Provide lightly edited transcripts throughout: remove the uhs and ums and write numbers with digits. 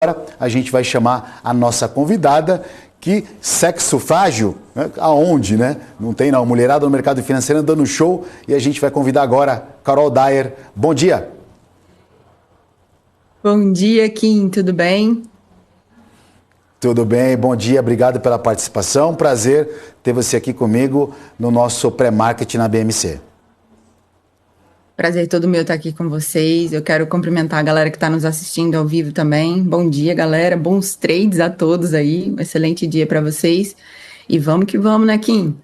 Agora a gente vai chamar a nossa convidada, que sexo frágil, né? Aonde, né? Não tem não, mulherada no mercado financeiro dando show, e a gente vai convidar agora Carol Dyer. Bom dia. Bom dia, Kim, tudo bem? Tudo bem, bom dia, obrigado pela participação, prazer ter você aqui comigo no nosso pré-market na BMC. Prazer todo meu estar aqui com vocês. Eu quero cumprimentar a galera que está nos assistindo ao vivo também. Bom dia, galera. Bons trades a todos aí. Um excelente dia para vocês. E vamos que vamos, né, Kim?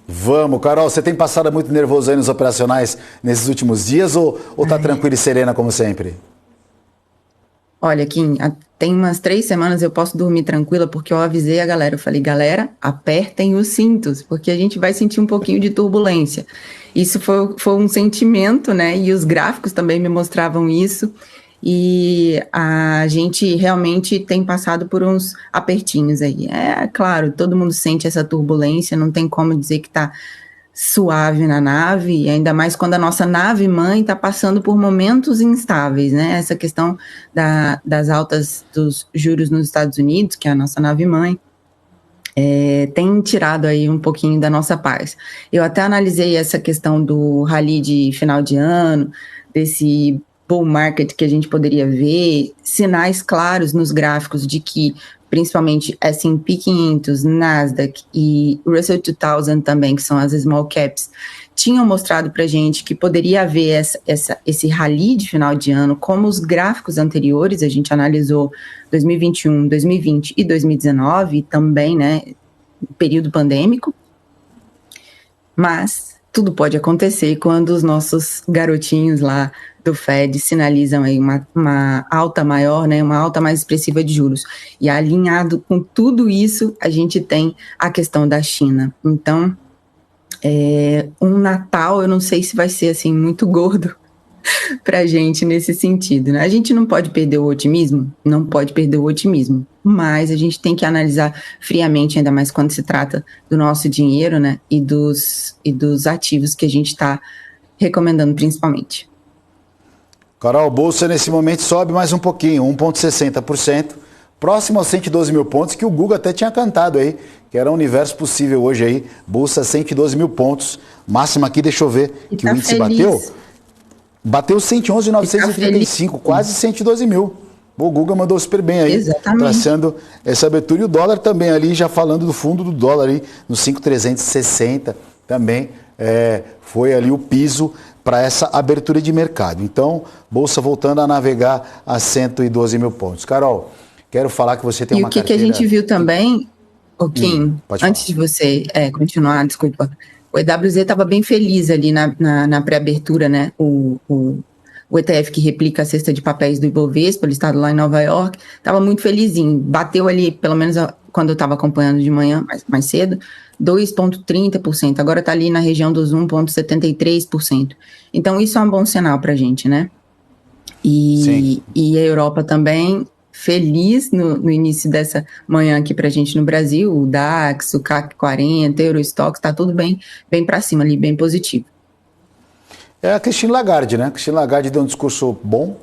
Vamos, Carol. Você tem passado muito nervoso aí nos operacionais nesses últimos dias ou tá tranquila e serena como sempre? Olha, Kim, tem umas 3 semanas eu posso dormir tranquila porque eu avisei a galera. Eu falei, galera, apertem os cintos, porque a gente vai sentir um pouquinho de turbulência. Isso foi um sentimento, né? E os gráficos também me mostravam isso. E a gente realmente tem passado por uns apertinhos aí. É claro, todo mundo sente essa turbulência, não tem como dizer que está suave na nave, ainda mais quando a nossa nave-mãe está passando por momentos instáveis, né? Essa questão das altas dos juros nos Estados Unidos, que é a nossa nave-mãe, tem tirado aí um pouquinho da nossa paz. Eu até analisei essa questão do rally de final de ano, desse bull market que a gente poderia ver, sinais claros nos gráficos de que principalmente S&P 500, Nasdaq e Russell 2000 também, que são as small caps, tinham mostrado para a gente que poderia haver esse rally de final de ano, como os gráficos anteriores, a gente analisou 2021, 2020 e 2019, também, né, período pandêmico, mas tudo pode acontecer quando os nossos garotinhos lá do Fed sinalizam aí uma alta maior, né, uma alta mais expressiva de juros. E alinhado com tudo isso, a gente tem a questão da China. Então, um Natal, eu não sei se vai ser assim muito gordo para a gente nesse sentido, né? A gente não pode perder o otimismo? Não pode perder o otimismo, mas a gente tem que analisar friamente, ainda mais quando se trata do nosso dinheiro, né, e dos ativos que a gente está recomendando principalmente. Carol, bolsa nesse momento sobe mais um pouquinho, 1,60%, próximo aos 112 mil pontos, que o Google até tinha cantado aí, que era um universo possível hoje aí, bolsa 112 mil pontos, máxima aqui, deixa eu ver, E que tá o índice feliz. bateu 111.935, quase 112 mil. O Google mandou super bem aí, Exatamente. traçando essa abertura, e o dólar também ali, já falando do fundo do dólar aí, no 5,360 também, foi ali o piso para essa abertura de mercado. Então, bolsa voltando a navegar a 112 mil pontos. Carol, quero falar que você tem uma carteira... E o que a gente viu também, Kim, pode antes de você continuar, desculpa, o EWZ estava bem feliz ali na pré-abertura, né? O ETF que replica a cesta de papéis do Ibovespa, listado lá em Nova York, estava muito felizinho. Bateu ali, pelo menos quando eu estava acompanhando de manhã, mais cedo, 2,30%. Agora está ali na região dos 1,73%. Então, isso é um bom sinal para a gente, né? E a Europa também feliz no início dessa manhã aqui para a gente no Brasil. O DAX, o CAC 40, Eurostoxx, está tudo bem para cima ali, bem positivo. É a Christine Lagarde, né? Christine Lagarde deu um discurso bom.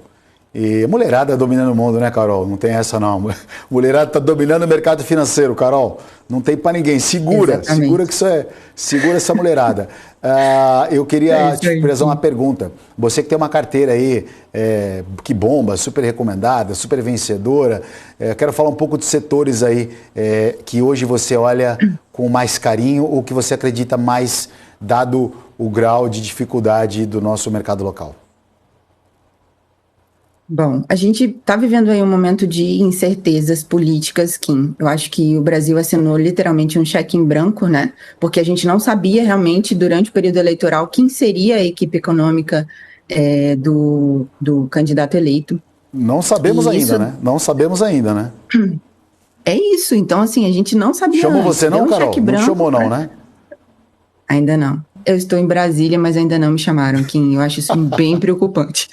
E mulherada dominando o mundo, né, Carol? Não tem essa, não. Mulherada está dominando o mercado financeiro, Carol. Não tem para ninguém. Segura que isso segura essa mulherada. Eu queria te fazer uma pergunta. Você que tem uma carteira aí que bomba, super recomendada, super vencedora. Quero falar um pouco de setores aí que hoje você olha com mais carinho ou que você acredita mais, dado o grau de dificuldade do nosso mercado local. Bom, a gente está vivendo aí um momento de incertezas políticas, Kim. Eu acho que o Brasil assinou literalmente um cheque em branco, né? Porque a gente não sabia realmente, durante o período eleitoral, quem seria a equipe econômica do candidato eleito. Não sabemos ainda, né? Não sabemos ainda, né? É isso. Então, assim, a gente não sabia. Chamou você não, Carol? Não chamou não, né? Ainda não. Eu estou em Brasília, mas ainda não me chamaram, Kim. Eu acho isso bem preocupante.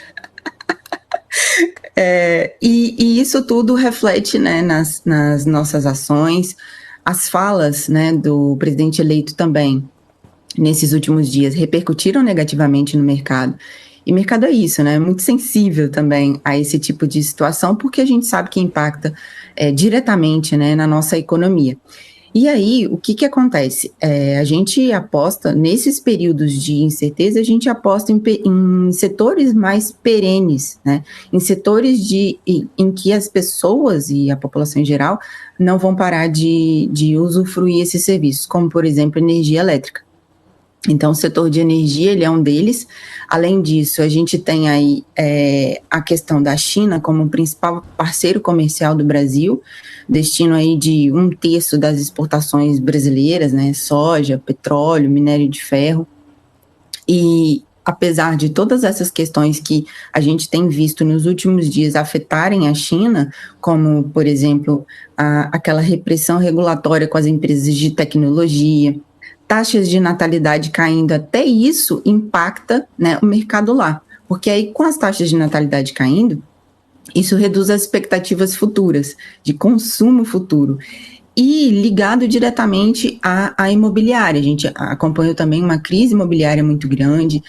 E isso tudo reflete, né, nas nossas ações, as falas, né, do presidente eleito também, nesses últimos dias, repercutiram negativamente no mercado. E mercado é isso, né? É muito sensível também a esse tipo de situação, porque a gente sabe que impacta diretamente, né, na nossa economia. E aí, o que acontece? A gente aposta, nesses períodos de incerteza, a gente aposta em setores mais perenes, né? Em setores em que as pessoas e a população em geral não vão parar de usufruir esses serviços, como, por exemplo, energia elétrica. Então, o setor de energia, ele é um deles. Além disso, a gente tem aí a questão da China como principal parceiro comercial do Brasil, destino aí de 1/3 das exportações brasileiras, né? Soja, petróleo, minério de ferro. E apesar de todas essas questões que a gente tem visto nos últimos dias afetarem a China, como, por exemplo, aquela repressão regulatória com as empresas de tecnologia, taxas de natalidade caindo, até isso impacta, né, o mercado lá. Porque aí, com as taxas de natalidade caindo, isso reduz as expectativas futuras, de consumo futuro. E ligado diretamente à imobiliária. A gente acompanhou também uma crise imobiliária muito grande,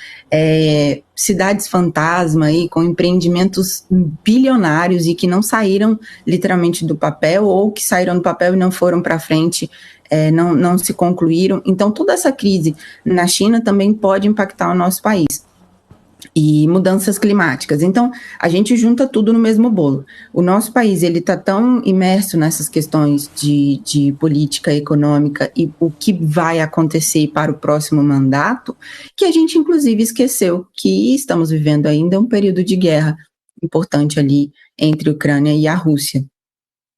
cidades fantasma aí, com empreendimentos bilionários e que não saíram literalmente do papel, ou que saíram do papel e não foram para frente, não se concluíram. Então, toda essa crise na China também pode impactar o nosso país. E mudanças climáticas. Então, a gente junta tudo no mesmo bolo. O nosso país, ele está tão imerso nessas questões de política econômica e o que vai acontecer para o próximo mandato, que a gente, inclusive, esqueceu que estamos vivendo ainda um período de guerra importante ali entre a Ucrânia e a Rússia.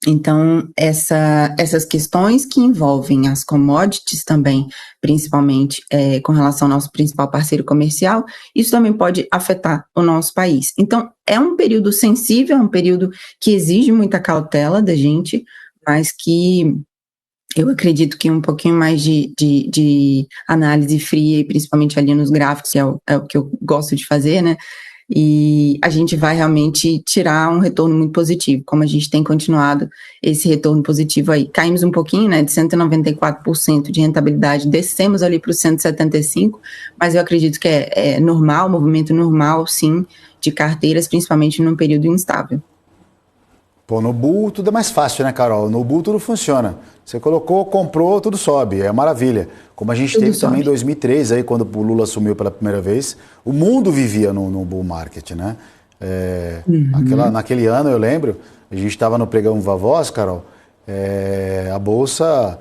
Então, essas questões que envolvem as commodities também, principalmente com relação ao nosso principal parceiro comercial, isso também pode afetar o nosso país. Então, é um período sensível, é um período que exige muita cautela da gente, mas que eu acredito que um pouquinho mais de análise fria, e principalmente ali nos gráficos, que é o que eu gosto de fazer, né? E a gente vai realmente tirar um retorno muito positivo, como a gente tem continuado esse retorno positivo aí. Caímos um pouquinho, né, de 194% de rentabilidade, descemos ali para os 175%, mas eu acredito que é normal, movimento normal, sim, de carteiras, principalmente num período instável. Pô, no Bull tudo é mais fácil, né, Carol? No Bull tudo funciona. Você colocou, comprou, tudo sobe. É maravilha. Como a gente teve também em 2003, aí, quando o Lula assumiu pela primeira vez, o mundo vivia no Bull Market, né? Naquele ano, eu lembro, a gente estava no pregão Vavoz, Carol, a Bolsa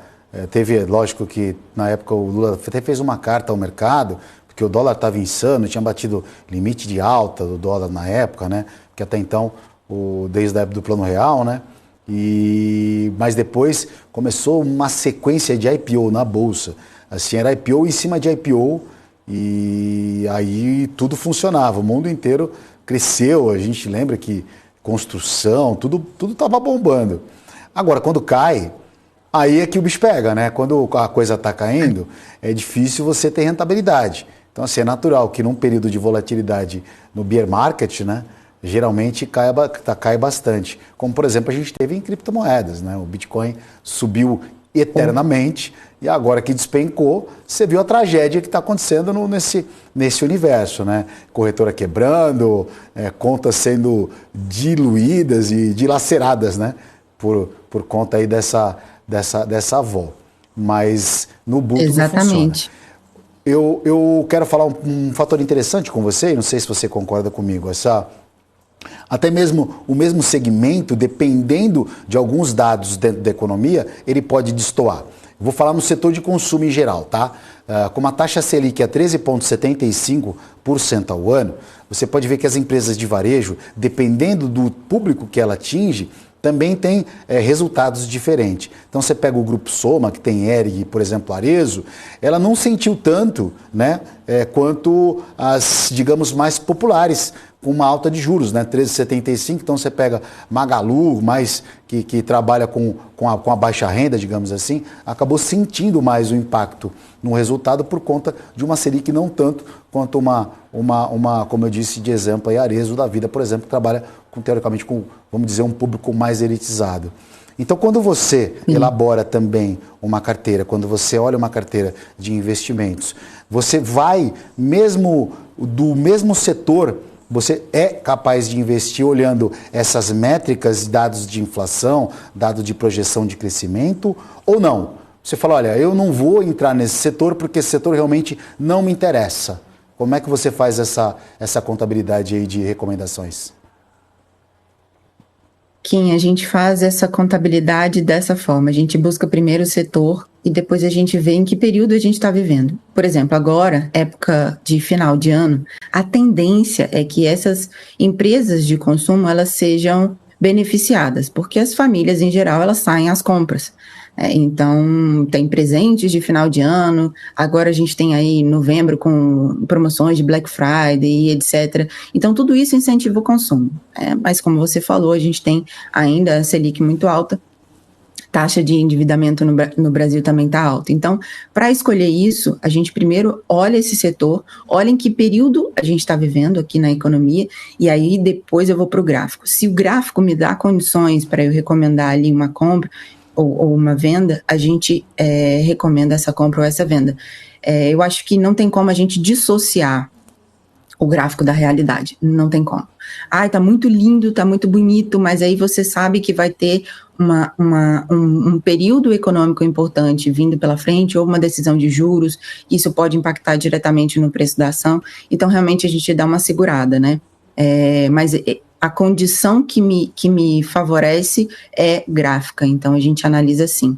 teve, lógico que na época o Lula até fez uma carta ao mercado, porque o dólar estava insano, tinha batido limite de alta do dólar na época, né? Porque até então, desde a época do Plano Real, né? Mas depois começou uma sequência de IPO na Bolsa. Assim, era IPO em cima de IPO e aí tudo funcionava. O mundo inteiro cresceu. A gente lembra que construção, tudo estava bombando. Agora, quando cai, aí é que o bicho pega, né? Quando a coisa está caindo, é difícil você ter rentabilidade. Então, assim, é natural que num período de volatilidade no bear market, né? Geralmente cai bastante. Como, por exemplo, a gente teve em criptomoedas, né? O Bitcoin subiu eternamente e agora que despencou, você viu a tragédia que está acontecendo nesse universo, né? Corretora quebrando, contas sendo diluídas e dilaceradas, né? Por conta aí dessa avó. Mas no Bull tudo funciona. Eu quero falar um fator interessante com você, não sei se você concorda comigo, até mesmo o mesmo segmento, dependendo de alguns dados dentro da economia, ele pode destoar. Vou falar no setor de consumo em geral, tá? Com uma taxa Selic a 13,75% ao ano, você pode ver que as empresas de varejo, dependendo do público que ela atinge, também tem resultados diferentes. Então você pega o Grupo Soma, que tem ERG, por exemplo, Arezzo, ela não sentiu tanto, né, quanto as, digamos, mais populares, com uma alta de juros, né, 13,75. Então você pega Magalu, mais que trabalha com a baixa renda, digamos assim, acabou sentindo mais o impacto no resultado por conta de uma Selic não tanto quanto uma como eu disse, de exemplo, a Arezzo da vida, por exemplo, que trabalha teoricamente com, vamos dizer, um público mais elitizado. Então, quando você elabora também uma carteira, quando você olha uma carteira de investimentos, você vai, mesmo do mesmo setor, você é capaz de investir olhando essas métricas, dados de inflação, dados de projeção de crescimento, ou não? Você fala, olha, eu não vou entrar nesse setor porque esse setor realmente não me interessa. Como é que você faz essa contabilidade aí de recomendações? Kim, a gente faz essa contabilidade dessa forma. A gente busca primeiro o setor e depois a gente vê em que período a gente está vivendo. Por exemplo, agora, época de final de ano, a tendência é que essas empresas de consumo elas sejam beneficiadas, porque as famílias, em geral, elas saem às compras. Então, tem presentes de final de ano, agora a gente tem aí novembro com promoções de Black Friday, etc. Então, tudo isso incentiva o consumo. Mas, como você falou, a gente tem ainda a Selic muito alta, taxa de endividamento no Brasil também está alta. Então, para escolher isso, a gente primeiro olha esse setor, olha em que período a gente está vivendo aqui na economia, e aí depois eu vou para o gráfico. Se o gráfico me dá condições para eu recomendar ali uma compra, ou uma venda, a gente recomenda essa compra ou essa venda. Eu acho que não tem como a gente dissociar o gráfico da realidade, não tem como. Tá muito lindo, tá muito bonito, mas aí você sabe que vai ter um período econômico importante vindo pela frente, ou uma decisão de juros, isso pode impactar diretamente no preço da ação, então realmente a gente dá uma segurada, né? Mas a condição que me favorece é gráfica, então a gente analisa assim.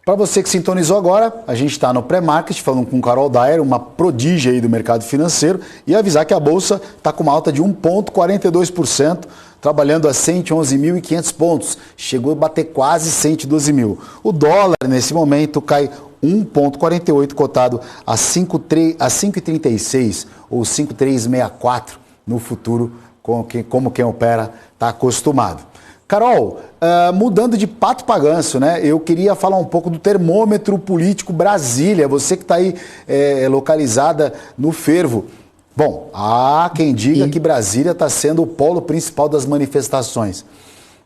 Para você que sintonizou agora, a gente está no pré-market, falando com Carol Dyer, uma prodígia aí do mercado financeiro, e avisar que a Bolsa está com uma alta de 1,42%, trabalhando a 111.500 pontos. Chegou a bater quase 112 mil. O dólar, nesse momento, cai 1,48, cotado a 5,36 ou 5,364 no futuro, como quem opera está acostumado. Carol, mudando de pato para ganso, né? Eu queria falar um pouco do termômetro político Brasília, você que está aí localizada no fervo. Bom, há quem diga que Brasília está sendo o polo principal das manifestações.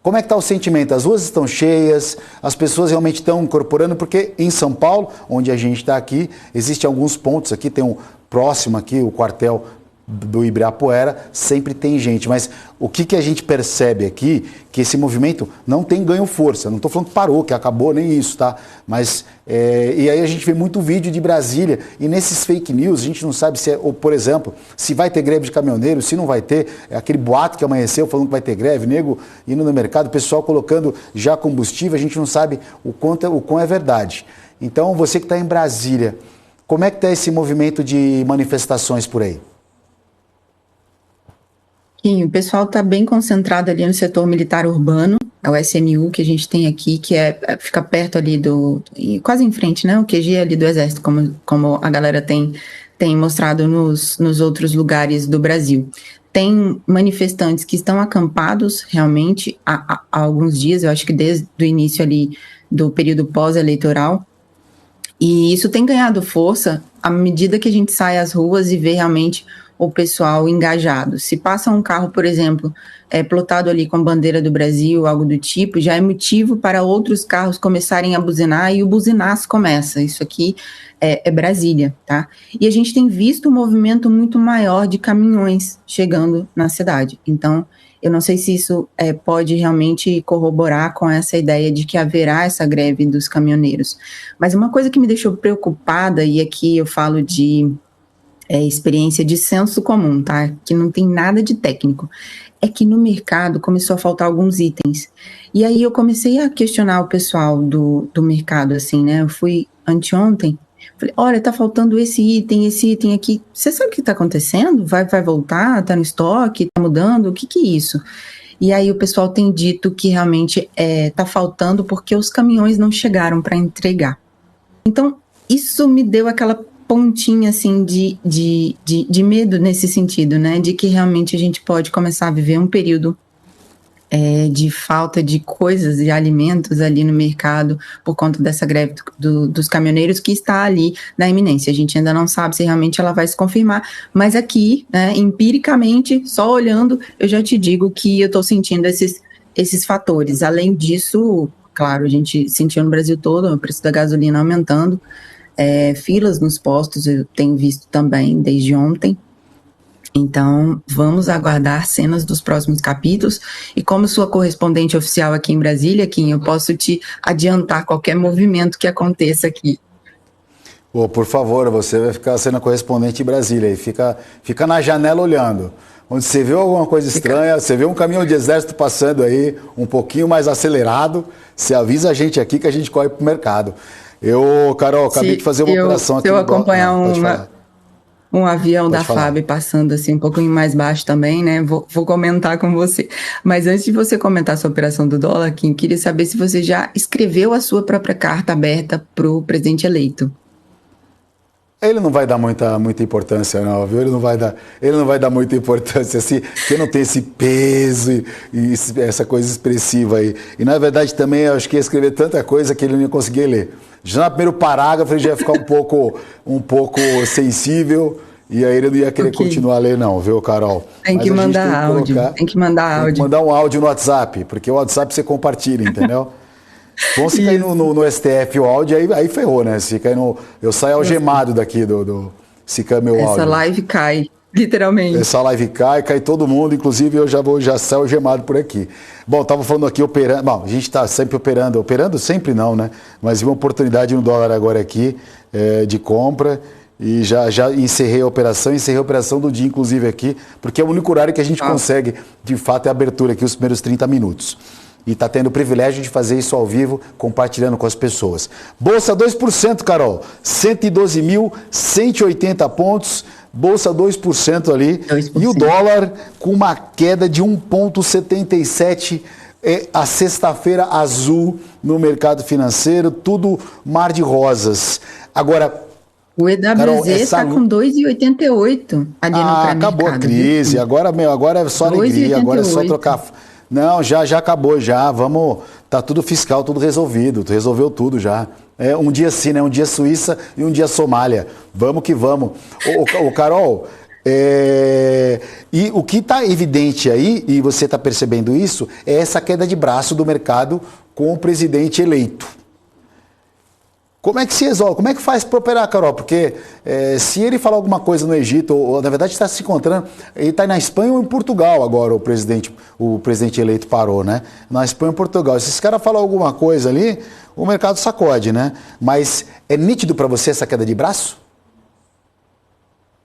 Como é que está o sentimento? As ruas estão cheias, as pessoas realmente estão incorporando, porque em São Paulo, onde a gente está aqui, existem alguns pontos aqui, tem um próximo aqui, o quartel do Ibirapuera, sempre tem gente, mas o que a gente percebe aqui, que esse movimento não tem ganho força, não estou falando que parou, que acabou, nem isso, tá? Mas, e aí a gente vê muito vídeo de Brasília, e nesses fake news a gente não sabe se ou, por exemplo, se vai ter greve de caminhoneiros, se não vai ter, aquele boato que amanheceu falando que vai ter greve, nego indo no mercado, o pessoal colocando já combustível, a gente não sabe o quão é verdade. Então, você que está em Brasília, como é que está esse movimento de manifestações por aí? Sim, o pessoal está bem concentrado ali no setor militar urbano, é o SMU que a gente tem aqui, que fica perto ali quase em frente, né? O QG ali do Exército, como a galera tem mostrado nos outros lugares do Brasil. Tem manifestantes que estão acampados realmente há alguns dias, eu acho que desde o início ali do período pós-eleitoral, e isso tem ganhado força à medida que a gente sai às ruas e vê realmente o pessoal engajado. Se passa um carro, por exemplo, plotado ali com a bandeira do Brasil, algo do tipo, já é motivo para outros carros começarem a buzinar e o buzinaço começa. Isso aqui é Brasília, tá? E a gente tem visto um movimento muito maior de caminhões chegando na cidade. Então, eu não sei se isso pode realmente corroborar com essa ideia de que haverá essa greve dos caminhoneiros. Mas uma coisa que me deixou preocupada, e aqui eu falo de experiência de senso comum, tá? Que não tem nada de técnico. É que no mercado começou a faltar alguns itens. E aí eu comecei a questionar o pessoal do mercado, assim, né? Eu fui anteontem, falei, olha, tá faltando esse item aqui. Você sabe o que tá acontecendo? Vai voltar? Tá no estoque? Tá mudando? O que é isso? E aí o pessoal tem dito que realmente tá faltando porque os caminhões não chegaram para entregar. Então, isso me deu aquela pontinha, assim, de medo nesse sentido, né? De que realmente a gente pode começar a viver um período de falta de coisas, de alimentos ali no mercado por conta dessa greve dos caminhoneiros que está ali na iminência. A gente ainda não sabe se realmente ela vai se confirmar, mas aqui, né, empiricamente, só olhando, eu já te digo que eu estou sentindo esses fatores. Além disso, claro, a gente sentiu no Brasil todo o preço da gasolina aumentando, filas nos postos eu tenho visto também desde ontem. Então, vamos aguardar cenas dos próximos capítulos. E como sua correspondente oficial aqui em Brasília, Kim, eu posso te adiantar qualquer movimento que aconteça aqui. Pô, por favor, você vai ficar sendo a correspondente em Brasília e fica na janela olhando. Onde você vê alguma coisa estranha, você vê um caminhão de exército passando aí, um pouquinho mais acelerado, você avisa a gente aqui que a gente corre pro mercado. Carol, acabei de fazer uma operação aqui. Se eu acompanhar um avião Pode da falar. FAB passando assim um pouquinho mais baixo também, né? Vou comentar com você. Mas antes de você comentar a sua operação do dólar, Kim, queria saber se você já escreveu a sua própria carta aberta para o presidente eleito. Ele não vai dar muita importância, não, viu? Ele não vai dar muita importância, assim, porque não tem esse peso e essa coisa expressiva aí. E, na verdade, também, eu acho que ia escrever tanta coisa que ele não ia conseguir ler. Já no primeiro parágrafo, ele já ia ficar um pouco sensível, e aí ele não ia querer continuar a ler, não, viu, Carol? Tem que mandar áudio. Tem que mandar um áudio no WhatsApp, porque o WhatsApp você compartilha, entendeu? Bom, se cair no STF o áudio, aí ferrou, né? Se cair eu saio algemado daqui se cair meu áudio. Essa live cai, literalmente. Essa live cai todo mundo, inclusive eu já saio algemado por aqui. Bom, estava falando aqui operando, bom, a gente está sempre operando sempre não, né? Mas vi uma oportunidade no dólar agora aqui de compra e já encerrei a operação do dia, inclusive aqui, porque é o único horário que a gente consegue, de fato, é a abertura aqui, os primeiros 30 minutos. E está tendo o privilégio de fazer isso ao vivo, compartilhando com as pessoas. Bolsa 2%, Carol. 112.180 pontos. Bolsa 2% ali. 2%. E o dólar com uma queda de 1,77. A sexta-feira azul no mercado financeiro. Tudo mar de rosas. Agora, o EWZ está com 2,88 ali no pré-mercado. Acabou a crise. Viu? Agora é só alegria. Agora é só trocar... Não, já acabou, tá tudo fiscal, tudo resolvido, resolveu tudo já. Um dia sim, né? Um dia Suíça e um dia Somália. Vamos que vamos. Carol, e o que está evidente aí, e você está percebendo isso, é essa queda de braço do mercado com o presidente eleito. Como é que se resolve? Como é que faz para operar, Carol? Porque se ele falar alguma coisa no Egito, ou na verdade está se encontrando, ele está na Espanha ou em Portugal agora, o presidente eleito parou, né? Na Espanha ou em Portugal. Se esse cara falar alguma coisa ali, o mercado sacode, né? Mas é nítido para você essa queda de braço?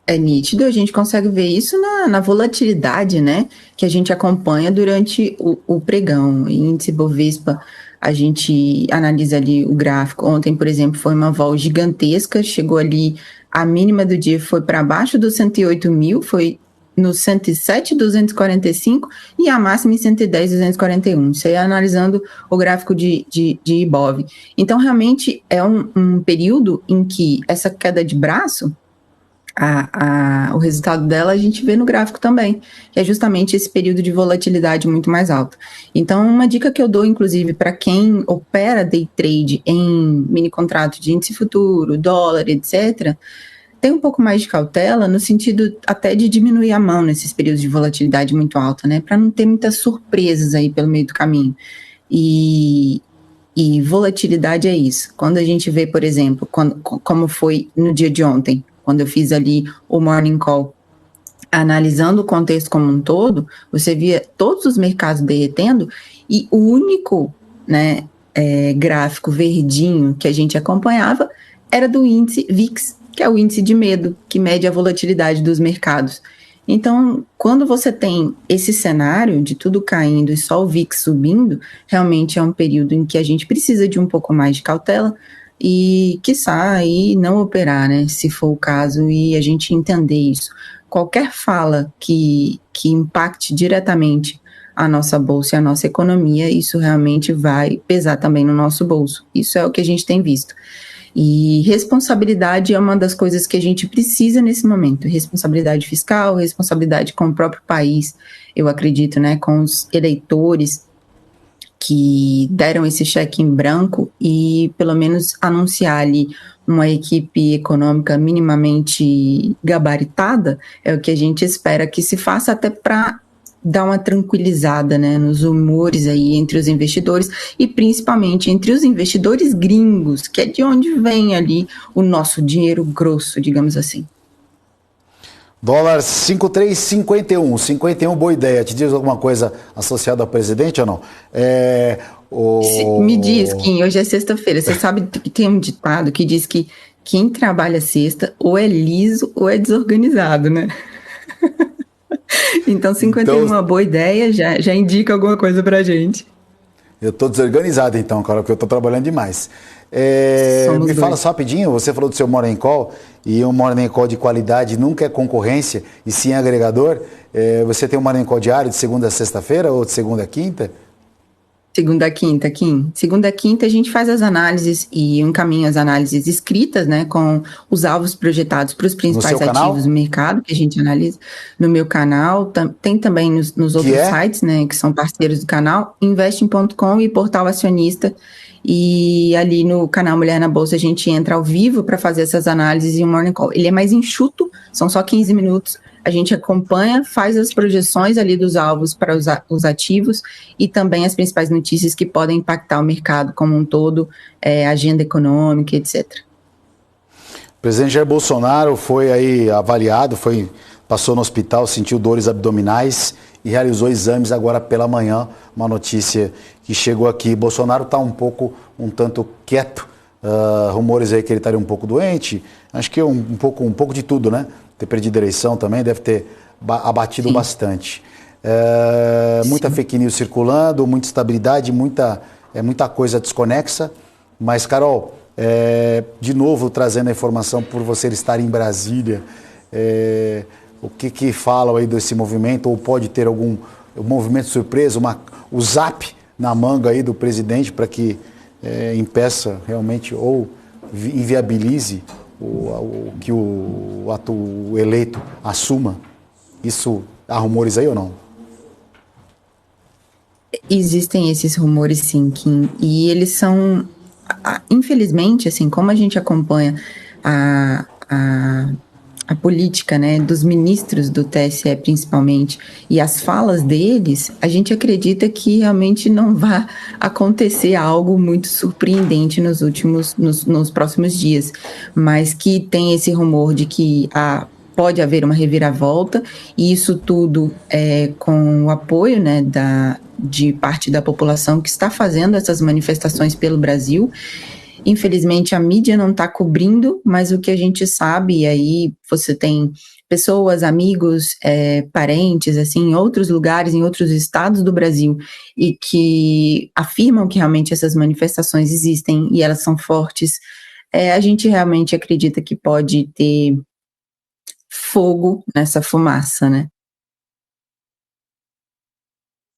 É nítido, a gente consegue ver isso na volatilidade, né? Que a gente acompanha durante o pregão. Índice Bovespa, a gente analisa ali o gráfico. Ontem, por exemplo, foi uma vol gigantesca, chegou ali, a mínima do dia foi para baixo dos 108 mil, foi no 107,245 e a máxima em 110,241. Isso aí analisando o gráfico de Ibov. Então, realmente, é um período em que essa queda de braço, o resultado dela a gente vê no gráfico também, que é justamente esse período de volatilidade muito mais alto. Então, uma dica que eu dou, inclusive, para quem opera day trade em mini contrato de índice futuro, dólar, etc., tem um pouco mais de cautela no sentido até de diminuir a mão nesses períodos de volatilidade muito alta, né, para não ter muitas surpresas aí pelo meio do caminho. E volatilidade é isso. Quando a gente vê, por exemplo, como foi no dia de ontem, quando eu fiz ali o morning call, analisando o contexto como um todo, você via todos os mercados derretendo e o único, né, gráfico verdinho que a gente acompanhava era do índice VIX, que é o índice de medo, que mede a volatilidade dos mercados. Então, quando você tem esse cenário de tudo caindo e só o VIX subindo, realmente é um período em que a gente precisa de um pouco mais de cautela, e, quiçá, aí não operar, né, se for o caso, e a gente entender isso. Qualquer fala que impacte diretamente a nossa bolsa e a nossa economia, isso realmente vai pesar também no nosso bolso. Isso é o que a gente tem visto. E responsabilidade é uma das coisas que a gente precisa nesse momento. Responsabilidade fiscal, responsabilidade com o próprio país, eu acredito, né, com os eleitores que deram esse cheque em branco e pelo menos anunciar ali uma equipe econômica minimamente gabaritada, é o que a gente espera que se faça até para dar uma tranquilizada, né, nos humores aí entre os investidores e principalmente entre os investidores gringos, que é de onde vem ali o nosso dinheiro grosso, digamos assim. Dólar 5,351. 51, boa ideia. Te diz alguma coisa associada ao presidente ou não? Me diz, Kim, hoje é sexta-feira. Você sabe que tem um ditado que diz que quem trabalha sexta ou é liso ou é desorganizado, né? Então 51 é uma boa ideia, já indica alguma coisa pra gente. Eu estou desorganizado então, cara, porque eu estou trabalhando demais. Me fala só rapidinho, você falou do seu Morning Call, e um Morning Call de qualidade nunca é concorrência, e sim agregador. Você tem um Morning Call diário de segunda a sexta-feira ou de segunda a quinta? Segunda a quinta, Kim. Segunda a quinta a gente faz as análises e encaminha as análises escritas, né, com os alvos projetados para os principais ativos do mercado que a gente analisa no meu canal. Tem também nos outros sites, né, que são parceiros do canal, investing.com e Portal Acionista. E ali no canal Mulher na Bolsa a gente entra ao vivo para fazer essas análises e um Morning Call. Ele é mais enxuto, são só 15 minutos. A gente acompanha, faz as projeções ali dos alvos para os ativos e também as principais notícias que podem impactar o mercado como um todo, agenda econômica, etc. O presidente Jair Bolsonaro foi aí avaliado, passou no hospital, sentiu dores abdominais e realizou exames agora pela manhã. Uma notícia que chegou aqui. Bolsonaro está um tanto quieto. Rumores aí que ele estaria um pouco doente. Acho que um pouco de tudo, né? Ter perdido a eleição também deve ter abatido bastante. Muita fake news circulando, muita instabilidade, muita coisa desconexa. Mas, Carol, de novo trazendo a informação por você estar em Brasília, o que falam aí desse movimento? Ou pode ter algum movimento surpresa, o zap na manga aí do presidente para que impeça realmente ou inviabilize que o eleito assuma? Isso, há rumores aí ou não? Existem esses rumores sim, Kim, e eles são, infelizmente, assim, como a gente acompanha a política, né, dos ministros do TSE principalmente, e as falas deles, a gente acredita que realmente não vai acontecer algo muito surpreendente nos próximos dias, mas que tem esse rumor de que pode haver uma reviravolta, e isso tudo com o apoio, né, de parte da população que está fazendo essas manifestações pelo Brasil. Infelizmente, a mídia não está cobrindo, mas o que a gente sabe, e aí você tem pessoas, amigos, parentes, assim, em outros lugares, em outros estados do Brasil, e que afirmam que realmente essas manifestações existem e elas são fortes. A gente realmente acredita que pode ter fogo nessa fumaça, né?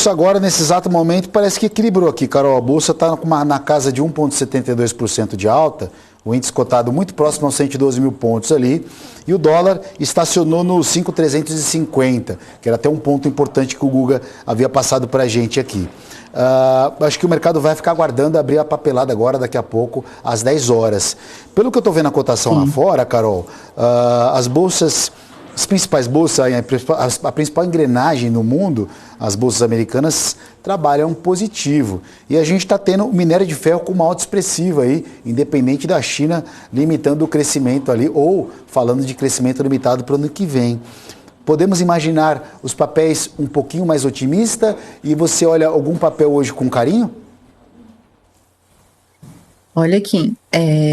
Agora, nesse exato momento, parece que equilibrou aqui, Carol. A Bolsa está na casa de 1,72% de alta, o índice cotado muito próximo aos 112 mil pontos ali, e o dólar estacionou no 5,350, que era até um ponto importante que o Guga havia passado para a gente aqui. Acho que o mercado vai ficar aguardando abrir a papelada agora, daqui a pouco, às 10 horas. Pelo que eu estou vendo a cotação lá fora, Carol, as principais bolsas, a principal engrenagem no mundo, as bolsas americanas, trabalham positivo. E a gente está tendo o minério de ferro com uma alta expressiva aí, independente da China limitando o crescimento ali, ou falando de crescimento limitado para o ano que vem. Podemos imaginar os papéis um pouquinho mais otimistas, e você olha algum papel hoje com carinho? Olha aqui,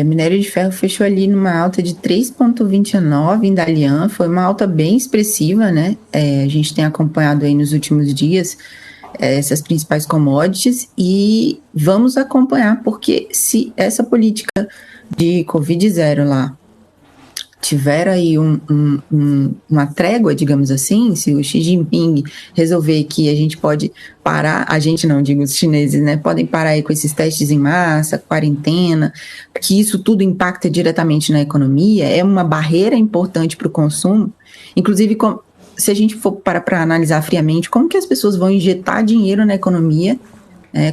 minério de ferro fechou ali numa alta de 3,29 em Dalian, foi uma alta bem expressiva, né? A gente tem acompanhado aí nos últimos dias essas principais commodities e vamos acompanhar, porque se essa política de Covid-0 lá tiver aí uma trégua, digamos assim, se o Xi Jinping resolver que a gente pode parar, a gente não, digo os chineses, né, podem parar aí com esses testes em massa, quarentena, que isso tudo impacta diretamente na economia, é uma barreira importante para o consumo, inclusive se a gente for para analisar friamente, como que as pessoas vão injetar dinheiro na economia,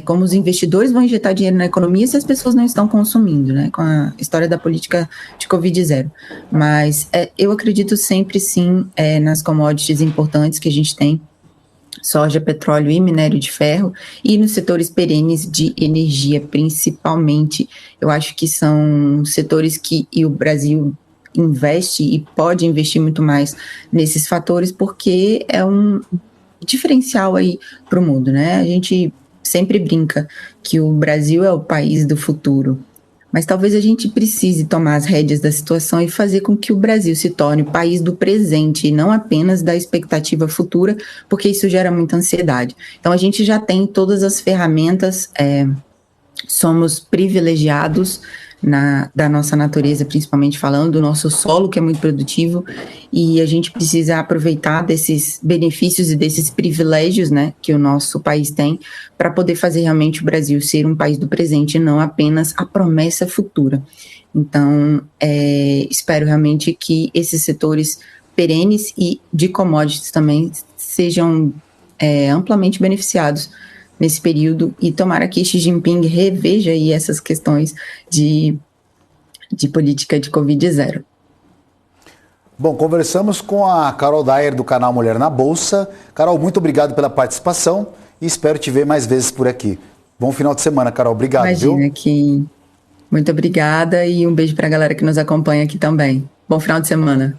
como os investidores vão injetar dinheiro na economia se as pessoas não estão consumindo, né, com a história da política de Covid-0. Mas eu acredito sempre, sim, nas commodities importantes que a gente tem. soja, petróleo e minério de ferro, e nos setores perenes de energia, principalmente. Eu acho que são setores que o Brasil investe e pode investir muito mais nesses fatores, porque é um diferencial aí para o mundo, né? A gente sempre brinca que o Brasil é o país do futuro, mas talvez a gente precise tomar as rédeas da situação e fazer com que o Brasil se torne o país do presente e não apenas da expectativa futura, porque isso gera muita ansiedade. Então a gente já tem todas as ferramentas, somos privilegiados da nossa natureza, principalmente falando, do nosso solo, que é muito produtivo, e a gente precisa aproveitar desses benefícios e desses privilégios, né, que o nosso país tem, para poder fazer realmente o Brasil ser um país do presente e não apenas a promessa futura. Então, espero realmente que esses setores perenes e de commodities também sejam amplamente beneficiados nesse período, e tomara que Xi Jinping reveja aí essas questões de política de Covid-0. Bom, conversamos com a Carol Dyer do canal Mulher na Bolsa. Carol, muito obrigado pela participação e espero te ver mais vezes por aqui. Bom final de semana, Carol. Obrigado, Imagina, que muito obrigada e um beijo para a galera que nos acompanha aqui também. Bom final de semana.